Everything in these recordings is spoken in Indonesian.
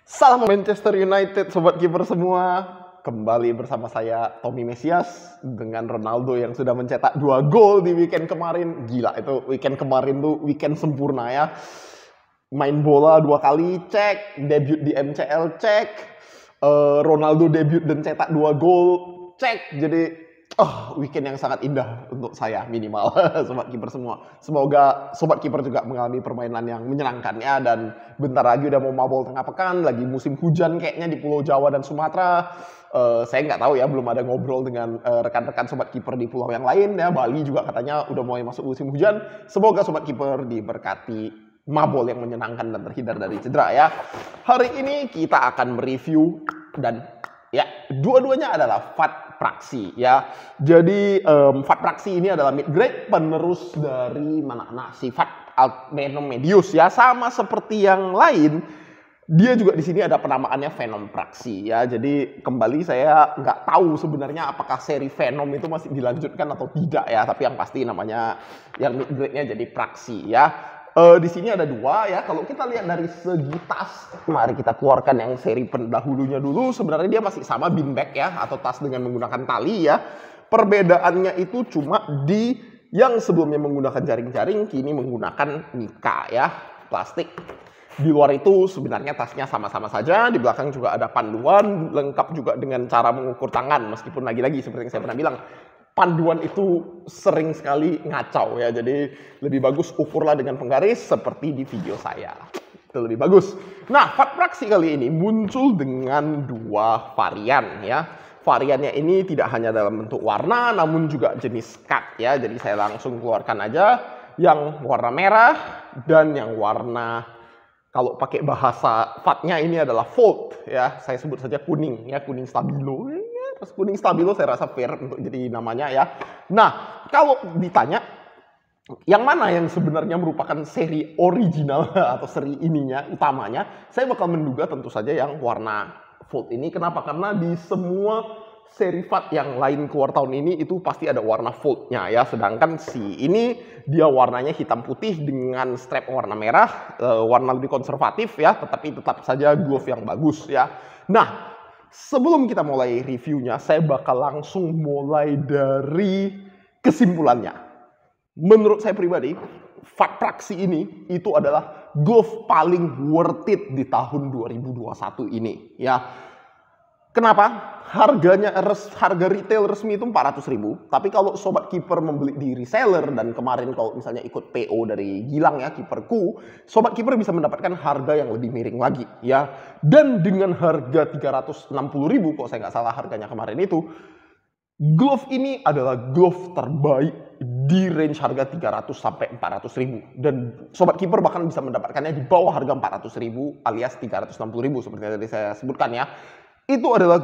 Salam Manchester United, sobat kiper semua. Kembali bersama saya Tommy Mesias dengan Ronaldo yang sudah mencetak 2 gol di weekend kemarin. Gila, itu weekend kemarin tuh weekend sempurna ya. Main bola 2 kali, cek. Debut di MCL, cek. Ronaldo debut dan cetak 2 gol, cek. Jadi weekend yang sangat indah untuk saya minimal, sobat kiper semua. Semoga sobat kiper juga mengalami permainan yang menyenangkan ya. Dan bentar lagi udah mau mabol tengah pekan, lagi musim hujan kayaknya di Pulau Jawa dan Sumatera. Saya nggak tahu ya, belum ada ngobrol dengan rekan-rekan sobat kiper di pulau yang lain ya. Bali juga katanya udah mulai masuk musim hujan. Semoga sobat kiper diberkati mabol yang menyenangkan dan terhindar dari cedera ya. Hari ini kita akan mereview dan ya, dua-duanya adalah Fat Praxi ya. Jadi Fat Praxi ini adalah mid grade penerus dari mana sifat Venom Medius ya. Sama seperti yang lain, dia juga di sini ada penamaannya Venom Praxi ya. Jadi kembali saya nggak tahu sebenarnya apakah seri Venom itu masih dilanjutkan atau tidak ya. Tapi yang pasti namanya yang mid grade-nya jadi Praxi ya. Di sini ada 2 ya. Kalau kita lihat dari segi tas, mari kita keluarkan yang seri pendahulunya dulu. Sebenarnya dia masih sama bean bag ya, atau tas dengan menggunakan tali ya. Perbedaannya itu cuma di yang sebelumnya menggunakan jaring-jaring, kini menggunakan mika ya, plastik. Di luar itu sebenarnya tasnya sama-sama saja. Di belakang juga ada panduan, lengkap juga dengan cara mengukur tangan. Meskipun lagi-lagi seperti yang saya pernah bilang, panduan itu sering sekali ngacau ya. Jadi lebih bagus ukurlah dengan penggaris seperti di video saya. Itu lebih bagus. Nah, Fat Praxi kali ini muncul dengan 2 varian ya. Variannya ini tidak hanya dalam bentuk warna, namun juga jenis cut ya. Jadi saya langsung keluarkan aja yang warna merah dan yang warna, kalau pakai bahasa Fatnya ini adalah fold ya. Saya sebut saja kuning ya, kuning stabilo. Pas kuning stabilo saya rasa fair untuk jadi namanya ya. Nah, kalau ditanya yang mana yang sebenarnya merupakan seri original atau seri ininya, utamanya, saya bakal menduga tentu saja yang warna fold ini. Kenapa? Karena di semua seri Fat yang lain keluar tahun ini itu pasti ada warna foldnya ya. Sedangkan si ini dia warnanya hitam putih dengan strap warna merah, warna lebih konservatif ya, tetapi tetap saja glove yang bagus ya. Nah, sebelum kita mulai reviewnya, saya bakal langsung mulai dari kesimpulannya. Menurut saya pribadi, Fat Praxi ini itu adalah glove paling worth it di tahun 2021 ini ya. Kenapa? Harga retail resmi itu 400.000. Tapi kalau sobat kiper membeli di reseller, dan kemarin kalau misalnya ikut PO dari Gilang ya, kiperku, sobat kiper bisa mendapatkan harga yang lebih miring lagi ya. Dan dengan harga 360.000, kok saya nggak salah harganya kemarin itu, glove ini adalah glove terbaik di range harga 300 sampai 400.000. Dan sobat kiper bahkan bisa mendapatkannya di bawah harga 400.000 alias 360.000 seperti yang tadi saya sebutkan ya. Itu adalah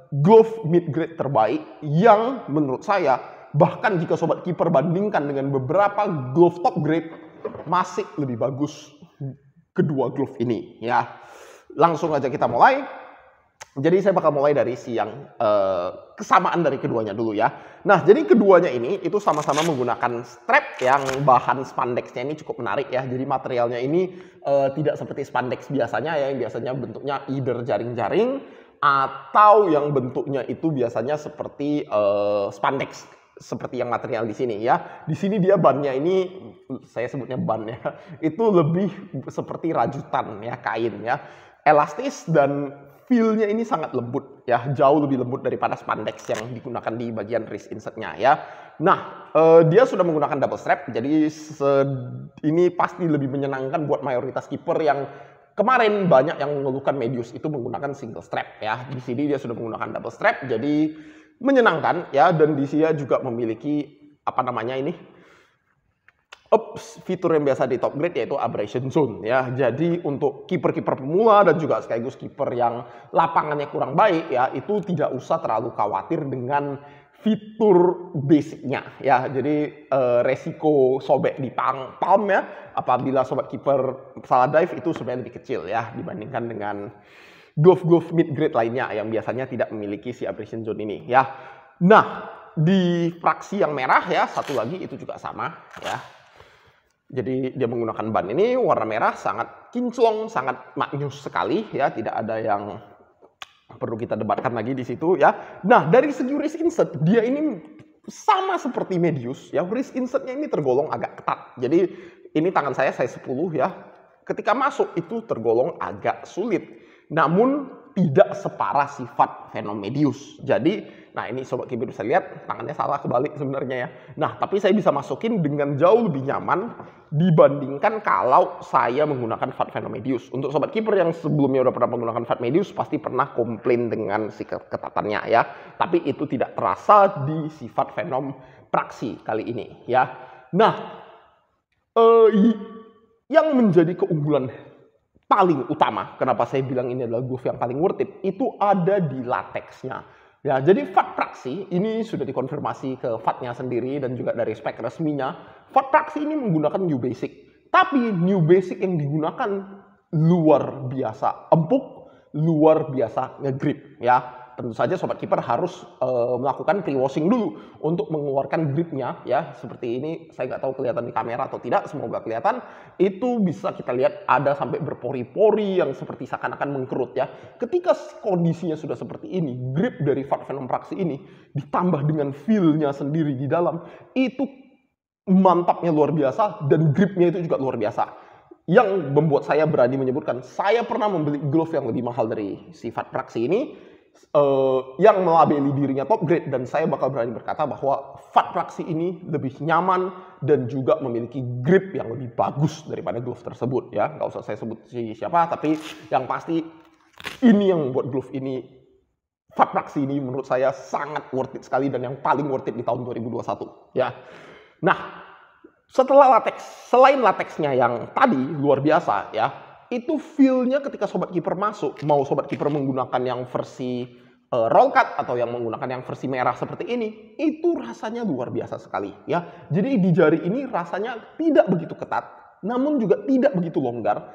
glove mid grade terbaik yang menurut saya, bahkan jika sobat kiper bandingkan dengan beberapa glove top grade, masih lebih bagus kedua glove ini ya. Langsung aja kita mulai. Jadi saya bakal mulai dari si yang kesamaan dari keduanya dulu ya. Nah, jadi keduanya ini itu sama-sama menggunakan strap yang bahan spandexnya ini cukup menarik ya. Jadi materialnya ini tidak seperti spandex biasanya ya, yang biasanya bentuknya either jaring-jaring atau yang bentuknya itu biasanya seperti spandex, seperti yang material di sini ya. Di sini dia bannya ini, saya sebutnya ban ya, itu lebih seperti rajutan ya, kain ya, elastis dan feel-nya ini sangat lembut ya, jauh lebih lembut daripada spandex yang digunakan di bagian wrist insert-nya ya. Nah, dia sudah menggunakan double strap, jadi ini pasti lebih menyenangkan buat mayoritas kiper yang kemarin banyak yang mengeluhkan Medius itu menggunakan single strap ya. Di sini dia sudah menggunakan double strap, jadi menyenangkan ya. Dan di sini juga memiliki apa namanya ini, fitur yang biasa di top grade, yaitu abrasion zone ya. Jadi untuk kiper-kiper pemula dan juga sekaligus kiper yang lapangannya kurang baik ya, itu tidak usah terlalu khawatir dengan fitur basicnya ya. Jadi resiko sobek di palm ya, apabila sobat kiper salah dive itu sebenarnya lebih kecil ya dibandingkan dengan glove-glove mid grade lainnya yang biasanya tidak memiliki si abrasion zone ini ya. Nah, di fraksi yang merah ya, satu lagi itu juga sama ya. Jadi dia menggunakan ban ini warna merah, sangat kinclong, sangat maknyus sekali ya, tidak ada yang perlu kita debatkan lagi di situ ya. Nah, dari segi wrist insert dia ini sama seperti Medius ya, wrist insertnya ini tergolong agak ketat. Jadi ini tangan saya size 10 ya. Ketika masuk itu tergolong agak sulit. Namun tidak separah sifat Venom Medius. Jadi, nah ini Sobat Kiper bisa lihat tangannya salah kebalik sebenarnya ya. Nah, tapi saya bisa masukin dengan jauh lebih nyaman dibandingkan kalau saya menggunakan Fat Venom Medius. Untuk Sobat Kiper yang sebelumnya udah pernah menggunakan Fat Medius pasti pernah komplain dengan si keketatannya ya. Tapi itu tidak terasa di sifat Venom Praxi kali ini ya. Nah, yang menjadi keunggulan paling utama, kenapa saya bilang ini adalah glove yang paling worth it, itu ada di lateksnya. Ya, jadi Fat Praxi ini sudah dikonfirmasi ke Fatnya sendiri dan juga dari spek resminya. Fat Praxi ini menggunakan New Basic, tapi New Basic yang digunakan luar biasa empuk, luar biasa ngegrip ya. Tentu saja Sobat Kiper harus melakukan pre-washing dulu untuk mengeluarkan gripnya ya. Seperti ini, saya nggak tahu kelihatan di kamera atau tidak, semoga kelihatan. Itu bisa kita lihat ada sampai berpori-pori yang seperti seakan-akan mengkerut ya. Ketika kondisinya sudah seperti ini, grip dari Fat Venom Praxi ini ditambah dengan feel-nya sendiri di dalam, itu mantapnya luar biasa dan gripnya itu juga luar biasa. Yang membuat saya berani menyebutkan, saya pernah membeli glove yang lebih mahal dari si Fat Praxi ini, yang melabeli dirinya top grade, dan saya bakal berani berkata bahwa Fat Praxi ini lebih nyaman dan juga memiliki grip yang lebih bagus daripada glove tersebut ya. Nggak usah saya sebut siapa, tapi yang pasti ini yang membuat glove ini, Fat Praxi ini menurut saya sangat worth it sekali dan yang paling worth it di tahun 2021 ya. Nah, setelah lateks, selain lateksnya yang tadi luar biasa ya, itu feel-nya ketika Sobat Kiper masuk, mau Sobat Kiper menggunakan yang versi roll cut atau yang menggunakan yang versi merah seperti ini, itu rasanya luar biasa sekali ya. Jadi di jari ini rasanya tidak begitu ketat, namun juga tidak begitu longgar,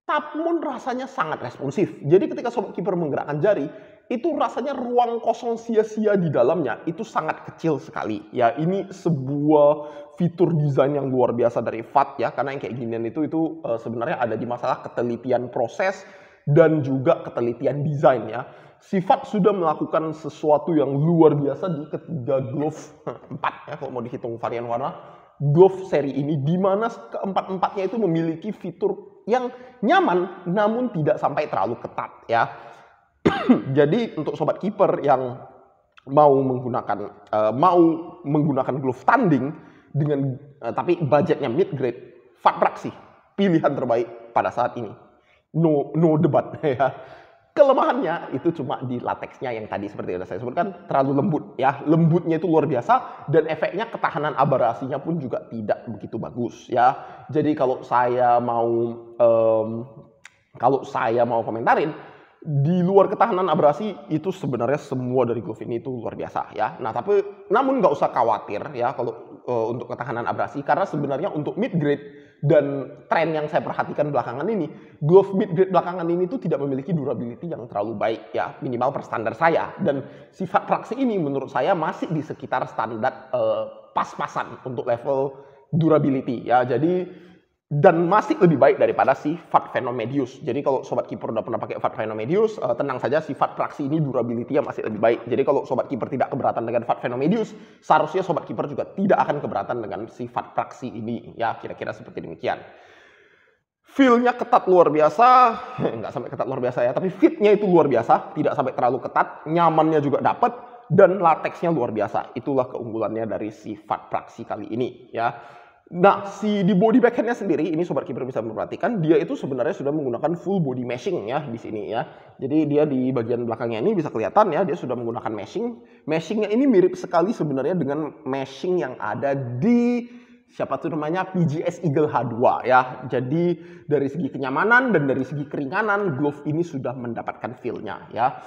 namun rasanya sangat responsif. Jadi ketika Sobat Kiper menggerakkan jari, itu rasanya ruang kosong sia-sia di dalamnya itu sangat kecil sekali. Ya, ini sebuah fitur desain yang luar biasa dari Fat ya, karena yang kayak ginian itu sebenarnya ada di masalah ketelitian proses dan juga ketelitian desain ya. Si Fat sudah melakukan sesuatu yang luar biasa di ketiga glove 4 ya, kalau mau dihitung varian warna glove seri ini, di mana keempat-empatnya itu memiliki fitur yang nyaman namun tidak sampai terlalu ketat ya. Jadi untuk Sobat Kiper yang mau menggunakan glove tanding dengan tapi budgetnya mid grade, Fat Praxi pilihan terbaik pada saat ini. No debat ya. Kelemahannya itu cuma di lateksnya yang tadi seperti yang saya sebutkan, terlalu lembut ya. Lembutnya itu luar biasa dan efeknya ketahanan abrasinya pun juga tidak begitu bagus ya. Jadi kalau saya mau komentarin, di luar ketahanan abrasi itu sebenarnya semua dari glove ini itu luar biasa ya. Nah, namun nggak usah khawatir ya kalau untuk ketahanan abrasi, karena sebenarnya untuk mid grade dan tren yang saya perhatikan belakangan ini, glove mid grade belakangan ini tuh tidak memiliki durability yang terlalu baik ya, minimal per standar saya. Dan sifat Praxi ini menurut saya masih di sekitar standar pas-pasan untuk level durability ya. Jadi dan masih lebih baik daripada si Fat Venom Medius. Jadi kalau Sobat Kiper udah pernah pakai Fat Venom Medius, tenang saja, si Fat Praxi ini durability-nya masih lebih baik. Jadi kalau Sobat Kiper tidak keberatan dengan Fat Venom Medius, seharusnya Sobat Kiper juga tidak akan keberatan dengan si Fat Praxi ini. Ya, kira-kira seperti demikian. Feel-nya ketat luar biasa, nggak sampai ketat luar biasa ya, tapi fit-nya itu luar biasa, tidak sampai terlalu ketat, nyamannya juga dapat, dan lateksnya luar biasa. Itulah keunggulannya dari si Fat Praxi kali ini ya. Nah, di body backhand-nya sendiri, ini Sobat Kiper bisa memperhatikan, dia itu sebenarnya sudah menggunakan full body meshing ya di sini ya. Jadi dia di bagian belakangnya ini bisa kelihatan ya, dia sudah menggunakan meshing. Meshing-nya ini mirip sekali sebenarnya dengan meshing yang ada di PGS Eagle H2 ya. Jadi dari segi kenyamanan dan dari segi keringanan, glove ini sudah mendapatkan feel-nya ya.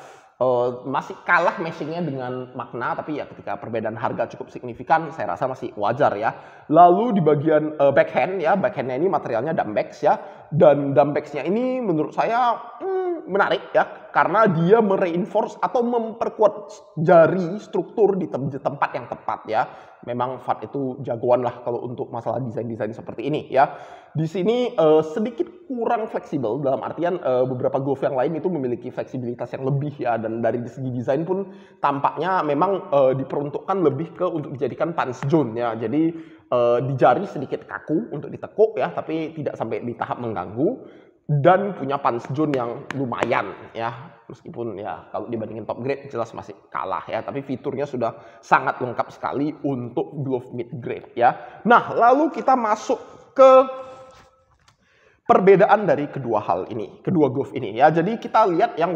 Masih kalah meshingnya dengan Magna, tapi ya ketika perbedaan harga cukup signifikan, saya rasa masih wajar ya. Lalu di bagian backhand ya, backhandnya ini materialnya Dumbex ya, dan Dumbex-nya ini menurut saya menarik ya, karena dia mereinforce atau memperkuat jari struktur di tempat yang tepat ya. Memang FAT itu jagoan lah kalau untuk masalah desain-desain seperti ini ya. Di sini sedikit kurang fleksibel, dalam artian beberapa glove yang lain itu memiliki fleksibilitas yang lebih ya, dan dari segi desain pun tampaknya memang diperuntukkan lebih ke untuk dijadikan punch zone ya. Jadi di jari sedikit kaku untuk ditekuk ya, tapi tidak sampai di tahap mengganggu, dan punya punch zone yang lumayan ya. Meskipun ya kalau dibandingin top grade jelas masih kalah ya, tapi fiturnya sudah sangat lengkap sekali untuk glove mid grade ya. Nah, lalu kita masuk ke perbedaan dari kedua hal ini, kedua glove ini ya. Jadi kita lihat yang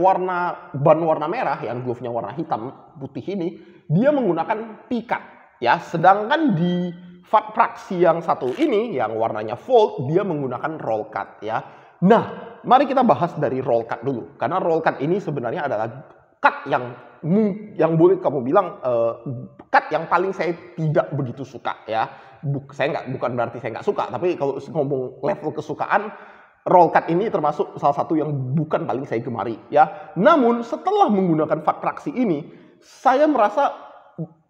ban warna merah, yang glove-nya warna hitam putih ini, dia menggunakan pikat ya. Sedangkan di FAT Praxi yang satu ini, yang warnanya Volt, dia menggunakan roll cut ya. Nah, mari kita bahas dari roll cut dulu, karena roll cut ini sebenarnya adalah cut yang boleh kamu bilang cut yang paling saya tidak begitu suka ya. Bukan berarti saya nggak suka, tapi kalau ngomong level kesukaan, roll cut ini termasuk salah satu yang bukan paling saya gemari ya. Namun setelah menggunakan FAT Praxi ini, saya merasa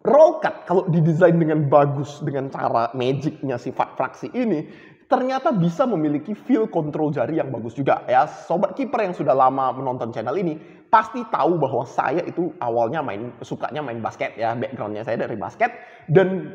roll cut kalau didesain dengan bagus dengan cara magicnya si FAT Praxi ini, ternyata bisa memiliki feel control jari yang bagus juga ya. Sobat kiper yang sudah lama menonton channel ini pasti tahu bahwa saya itu awalnya sukanya main basket ya, backgroundnya saya dari basket, dan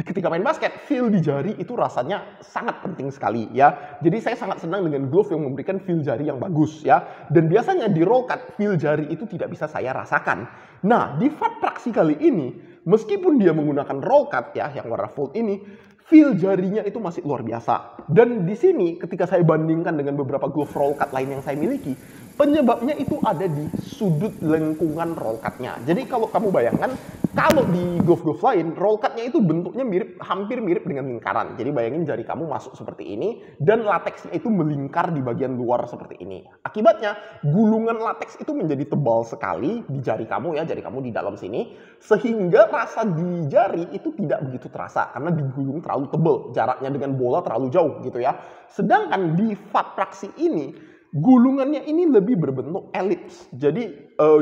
ketika main basket feel di jari itu rasanya sangat penting sekali ya. Jadi saya sangat senang dengan glove yang memberikan feel jari yang bagus ya, dan biasanya di roll cut feel jari itu tidak bisa saya rasakan. Nah, di FAT Praxi kali ini meskipun dia menggunakan roll cut ya yang warna Volt ini, feel jarinya itu masih luar biasa. Dan di sini ketika saya bandingkan dengan beberapa glove roll cut lain yang saya miliki, penyebabnya itu ada di sudut lengkungan roll cut-nya. Jadi kalau kamu bayangkan, kalau di glove-glove lain, roll cut-nya itu bentuknya hampir mirip dengan lingkaran. Jadi bayangin jari kamu masuk seperti ini, dan lateksnya itu melingkar di bagian luar seperti ini. Akibatnya, gulungan lateks itu menjadi tebal sekali di jari kamu ya, jari kamu di dalam sini, sehingga rasa di jari itu tidak begitu terasa, karena digulung terlalu tebal, jaraknya dengan bola terlalu jauh gitu ya. Sedangkan di FAT Praxi ini, gulungannya ini lebih berbentuk elips. Jadi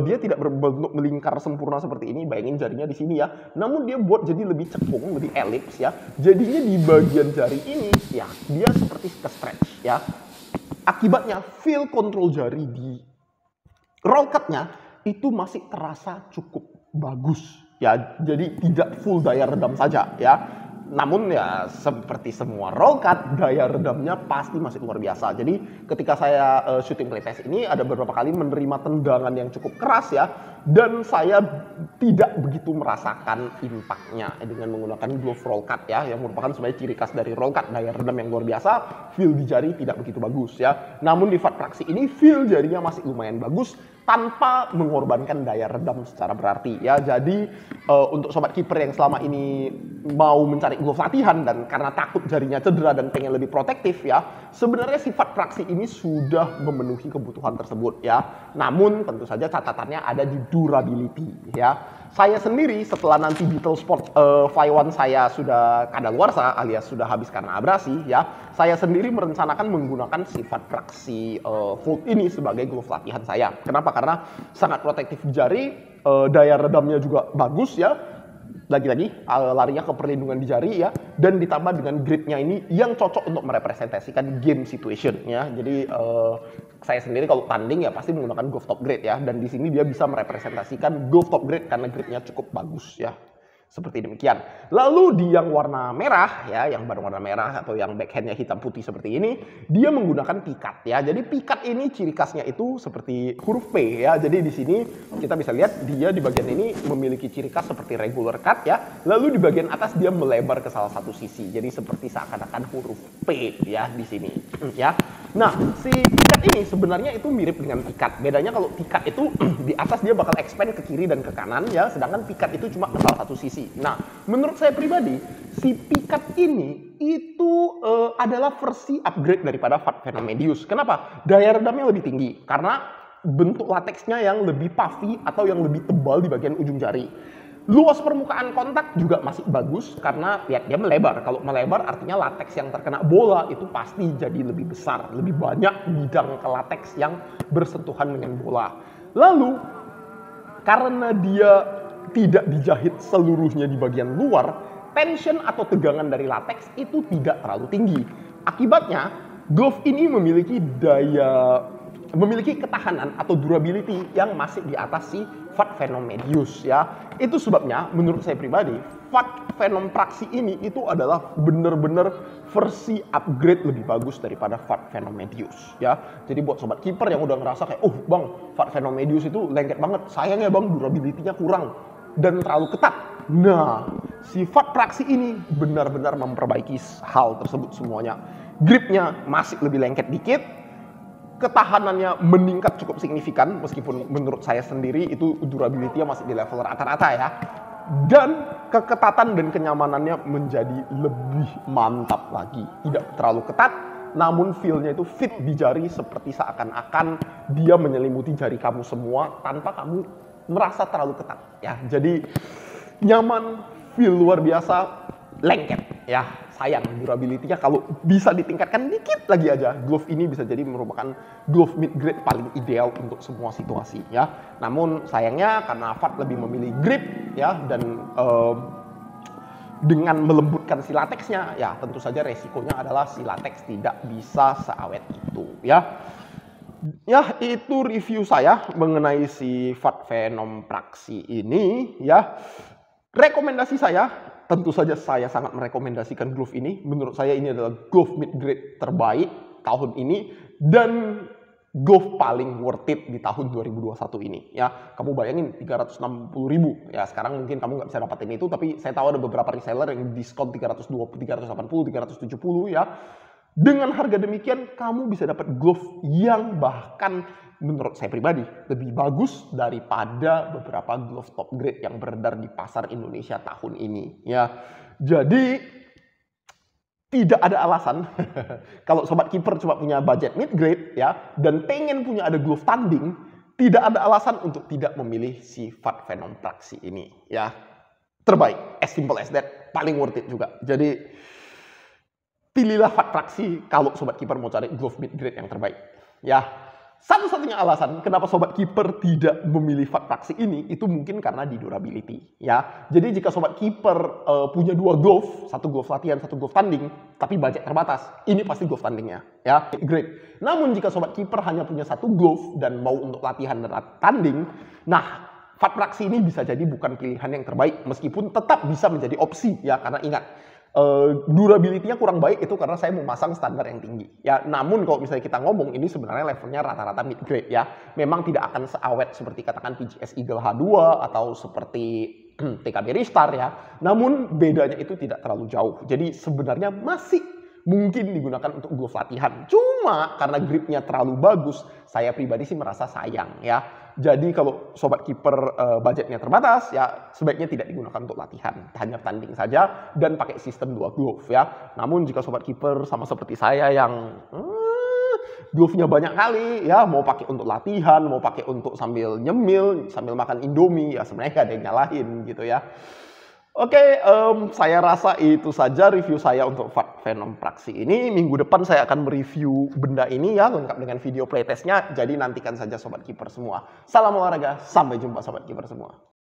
dia tidak berbentuk melingkar sempurna seperti ini. Bayangin jarinya di sini ya. Namun dia buat jadi lebih cekung, lebih elips ya. Jadinya di bagian jari ini ya dia seperti ke stretch ya. Akibatnya feel control jari di roll cut-nya itu masih terasa cukup bagus ya. Jadi tidak full daya redam saja ya. Namun ya seperti semua roll cut, daya redamnya pasti masih luar biasa. Jadi ketika saya shooting playtest ini ada beberapa kali menerima tendangan yang cukup keras ya, dan saya tidak begitu merasakan impact-nya dengan menggunakan glove roll cut ya, yang merupakan sebenarnya ciri khas dari roll cut, daya redam yang luar biasa, feel di jari tidak begitu bagus ya. Namun di FAT Praxi ini feel jarinya masih lumayan bagus tanpa mengorbankan daya redam secara berarti ya. Jadi untuk sobat kiper yang selama ini mau mencari glove latihan dan karena takut jarinya cedera dan pengen lebih protektif ya, sebenarnya sifat Praxi ini sudah memenuhi kebutuhan tersebut ya. Namun tentu saja catatannya ada di durability ya. Saya sendiri setelah nanti Beetle Sport Fly1 saya sudah kadaluarsa alias sudah habis karena abrasi ya, saya sendiri merencanakan menggunakan sifat Praxi Volt ini sebagai glove latihan saya. Kenapa? Karena sangat protektif di jari, daya redamnya juga bagus ya. Lagi-lagi larinya ke perlindungan di jari ya, dan ditambah dengan gridnya ini yang cocok untuk merepresentasikan game situation ya. Jadi saya sendiri kalau tanding ya pasti menggunakan glove top grade ya, dan di sini dia bisa merepresentasikan glove top grade karena gridnya cukup bagus ya. Seperti demikian. Lalu di yang warna merah ya, yang warna merah atau yang backhandnya hitam putih seperti ini, dia menggunakan pikat ya. Jadi pikat ini ciri khasnya itu seperti huruf P ya. Jadi di sini kita bisa lihat dia di bagian ini memiliki ciri khas seperti regular cut ya. Lalu di bagian atas dia melebar ke salah satu sisi. Jadi seperti seakan-akan huruf P ya di sini ya. Nah, si pikat ini sebenarnya itu mirip dengan pikat. Bedanya kalau pikat itu di atas dia bakal expand ke kiri dan ke kanan ya, sedangkan pikat itu cuma ke salah satu sisi. Nah, menurut saya pribadi, si pikat ini itu adalah versi upgrade daripada FAT Venom Medius. Kenapa? Daya redamnya lebih tinggi, karena bentuk lateksnya yang lebih puffy atau yang lebih tebal di bagian ujung jari. Luas permukaan kontak juga masih bagus karena ya dia melebar. Kalau melebar artinya lateks yang terkena bola itu pasti jadi lebih besar, lebih banyak bidang ke lateks yang bersentuhan dengan bola. Lalu karena dia tidak dijahit seluruhnya di bagian luar, tension atau tegangan dari lateks itu tidak terlalu tinggi. Akibatnya glove ini memiliki ketahanan atau durability yang masih di atas si Fat Venom Medius ya. Itu sebabnya menurut saya pribadi Fat Venom Praxi ini itu adalah bener-bener versi upgrade lebih bagus daripada Fat Venom Medius ya. Jadi buat sobat kiper yang udah ngerasa kayak, oh bang, Fat Venom Medius itu lengket banget, sayangnya bang durability-nya kurang dan terlalu ketat. Nah, si Fat Praxi ini benar-benar memperbaiki hal tersebut semuanya. Gripnya masih lebih lengket dikit, ketahanannya meningkat cukup signifikan, meskipun menurut saya sendiri itu durability-nya masih di level rata-rata ya. Dan keketatan dan kenyamanannya menjadi lebih mantap lagi. Tidak terlalu ketat, namun feel-nya itu fit di jari seperti seakan-akan dia menyelimuti jari kamu semua tanpa kamu merasa terlalu ketat ya. Jadi nyaman, feel luar biasa, lengket ya. Sayang durability-nya kalau bisa ditingkatkan dikit lagi aja, glove ini bisa jadi merupakan glove mid grade paling ideal untuk semua situasi ya. Namun sayangnya karena Fat lebih memilih grip ya dan dengan melembutkan si lateksnya ya, tentu saja resikonya adalah si lateks tidak bisa seawet itu ya. Ya, itu review saya mengenai si Fat Venom Praxi ini ya. Rekomendasi saya, tentu saja saya sangat merekomendasikan glove ini. Menurut saya ini adalah glove mid grade terbaik tahun ini dan glove paling worth it di tahun 2021 ini ya. Kamu bayangin 360.000 ya, sekarang mungkin kamu nggak bisa dapatin itu, tapi saya tahu ada beberapa reseller yang diskon 320, 380, 370 ya. Dengan harga demikian kamu bisa dapat glove yang bahkan menurut saya pribadi lebih bagus daripada beberapa glove top grade yang beredar di pasar Indonesia tahun ini ya. Jadi tidak ada alasan kalau sobat kiper cuma punya budget mid grade ya dan pengen punya ada glove tanding, tidak ada alasan untuk tidak memilih si Fat Venom Praxi ini ya. Terbaik, as simple as that, paling worth it juga. Jadi pilihlah Fat Praxi kalau sobat kiper mau cari glove mid grade yang terbaik ya. Satu-satunya alasan kenapa sobat kiper tidak memilih Fat Praxi ini itu mungkin karena di durability ya. Jadi jika sobat kiper punya dua glove, satu glove latihan, satu glove tanding, tapi budget terbatas, ini pasti glove tandingnya ya, great. Namun jika sobat kiper hanya punya satu glove dan mau untuk latihan dan tanding, nah Fat Praxi ini bisa jadi bukan pilihan yang terbaik, meskipun tetap bisa menjadi opsi ya. Karena ingat, durability-nya kurang baik itu karena saya memasang standar yang tinggi ya. Namun kalau misalnya kita ngomong ini sebenarnya levelnya rata-rata mid grade ya. Memang tidak akan seawet seperti katakan PGS Eagle H2 atau seperti TKB Ristar ya. Namun bedanya itu tidak terlalu jauh. Jadi sebenarnya masih mungkin digunakan untuk glove latihan. Cuma karena gripnya terlalu bagus, saya pribadi sih merasa sayang ya. Jadi kalau sobat kiper budgetnya terbatas ya sebaiknya tidak digunakan untuk latihan, hanya tanding saja dan pakai sistem 2 glove ya. Namun jika sobat kiper sama seperti saya yang glove-nya banyak kali ya, mau pakai untuk latihan, mau pakai untuk sambil nyemil, sambil makan Indomie ya, sebenarnya gak ada yang nyalahin gitu ya. Oke, saya rasa itu saja review saya untuk Fat Venom Praxi ini. Minggu depan saya akan mereview benda ini ya, lengkap dengan video playtestnya. Jadi nantikan saja sobat kiper semua. Salam olahraga, sampai jumpa sobat kiper semua.